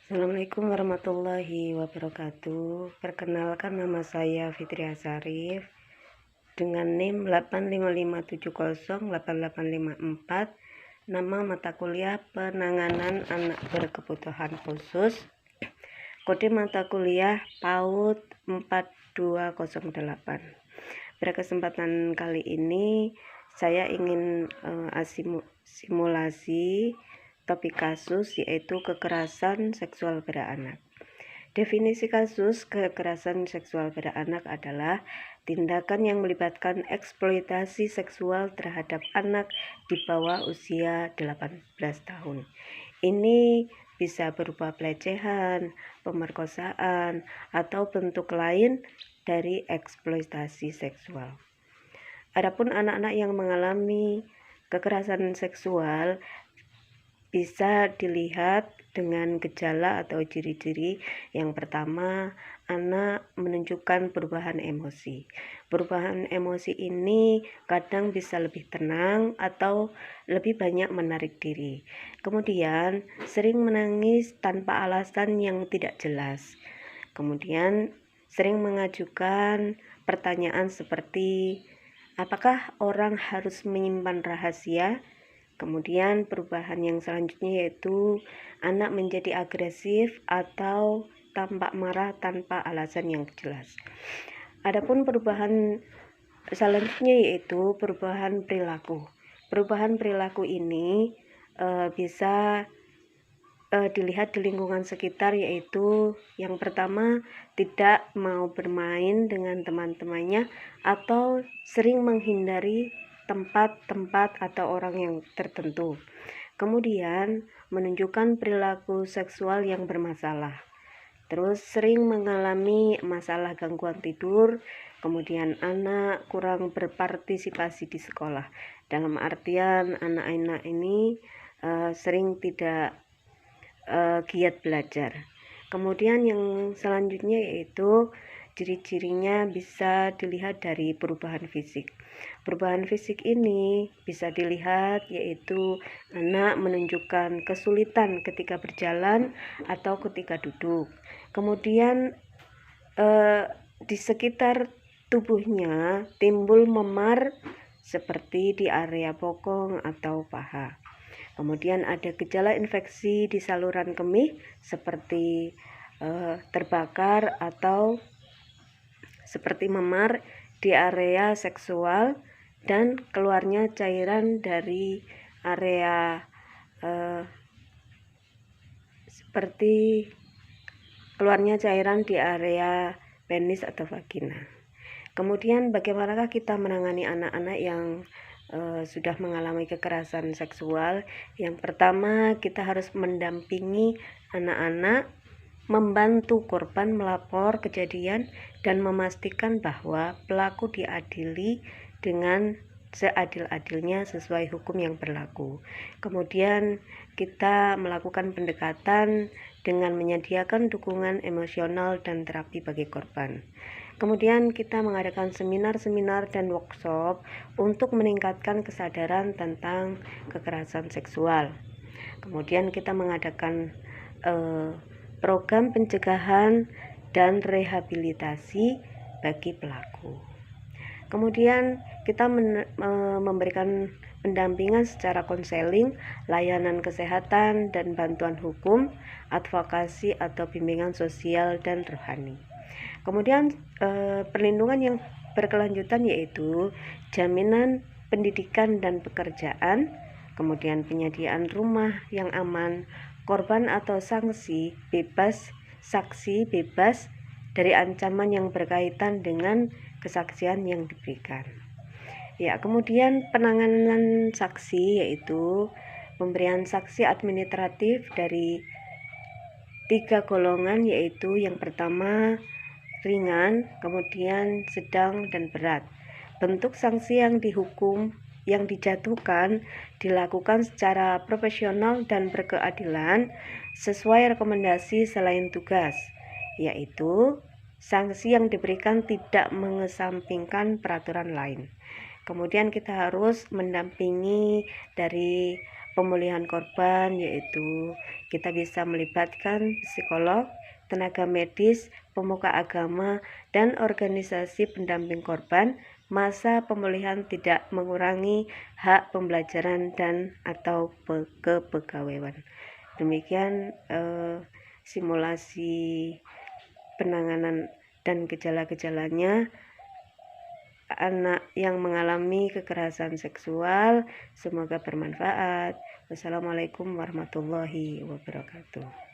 Assalamualaikum warahmatullahi wabarakatuh. Perkenalkan, nama saya Fitri Asarif dengan NIM 855708854. Nama mata kuliah Penanganan Anak Berkebutuhan Khusus. Kode mata kuliah PAUD 4208. Pada kesempatan kali ini saya ingin simulasi topik kasus, yaitu kekerasan seksual pada anak. Definisi kasus kekerasan seksual pada anak adalah tindakan yang melibatkan eksploitasi seksual terhadap anak di bawah usia 18 tahun. Ini bisa berupa pelecehan, pemerkosaan, atau bentuk lain dari eksploitasi seksual. Adapun anak-anak yang mengalami kekerasan seksual bisa dilihat dengan gejala atau ciri-ciri. Yang pertama, anak menunjukkan perubahan emosi. Perubahan emosi ini kadang bisa lebih tenang atau lebih banyak menarik diri. Kemudian sering menangis tanpa alasan yang tidak jelas. Kemudian sering mengajukan pertanyaan seperti, apakah orang harus menyimpan rahasia? Kemudian perubahan yang selanjutnya yaitu anak menjadi agresif atau tampak marah tanpa alasan yang jelas. Adapun perubahan selanjutnya yaitu perubahan perilaku. Perubahan perilaku ini bisa dilihat di lingkungan sekitar, yaitu yang pertama, tidak mau bermain dengan teman-temannya atau sering menghindari tempat-tempat atau orang yang tertentu. Kemudian menunjukkan perilaku seksual yang bermasalah. Terus sering mengalami masalah gangguan tidur. Kemudian anak kurang berpartisipasi di sekolah. Dalam artian anak-anak ini sering tidak giat belajar. Kemudian yang selanjutnya yaitu ciri-cirinya bisa dilihat dari perubahan fisik. Perubahan fisik ini bisa dilihat yaitu anak menunjukkan kesulitan ketika berjalan atau ketika duduk. Kemudian di sekitar tubuhnya timbul memar seperti di area bokong atau paha. Kemudian ada gejala infeksi di saluran kemih seperti terbakar atau seperti memar di area seksual dan keluarnya cairan dari area seperti keluarnya cairan di area penis atau vagina. Kemudian bagaimanakah kita menangani anak-anak yang sudah mengalami kekerasan seksual? Yang pertama, kita harus mendampingi anak-anak, membantu korban melapor kejadian, dan memastikan bahwa pelaku diadili dengan seadil-adilnya sesuai hukum yang berlaku. Kemudian kita melakukan pendekatan dengan menyediakan dukungan emosional dan terapi bagi korban. Kemudian kita mengadakan seminar-seminar dan workshop untuk meningkatkan kesadaran tentang kekerasan seksual. Kemudian kita mengadakan program pencegahan dan rehabilitasi bagi pelaku. Kemudian kita memberikan pendampingan secara konseling, layanan kesehatan dan bantuan hukum, advokasi atau bimbingan sosial dan rohani. Kemudian perlindungan yang berkelanjutan yaitu jaminan pendidikan dan pekerjaan, kemudian penyediaan rumah yang aman, korban atau saksi bebas dari ancaman yang berkaitan dengan kesaksian yang diberikan. Ya, kemudian penanganan saksi yaitu pemberian saksi administratif dari 3 golongan, yaitu yang pertama ringan, kemudian sedang, dan berat. Bentuk sanksi yang dijatuhkan dilakukan secara profesional dan berkeadilan sesuai rekomendasi selain tugas, yaitu sanksi yang diberikan tidak mengesampingkan peraturan lain. Kemudian kita harus mendampingi dari pemulihan korban, yaitu kita bisa melibatkan psikolog, tenaga medis, pemuka agama, dan organisasi pendamping korban. Masa pemulihan tidak mengurangi hak pembelajaran dan atau kepegawaian. Demikian simulasi penanganan dan gejala-gejalanya anak yang mengalami kekerasan seksual. Semoga bermanfaat. Wassalamualaikum warahmatullahi wabarakatuh.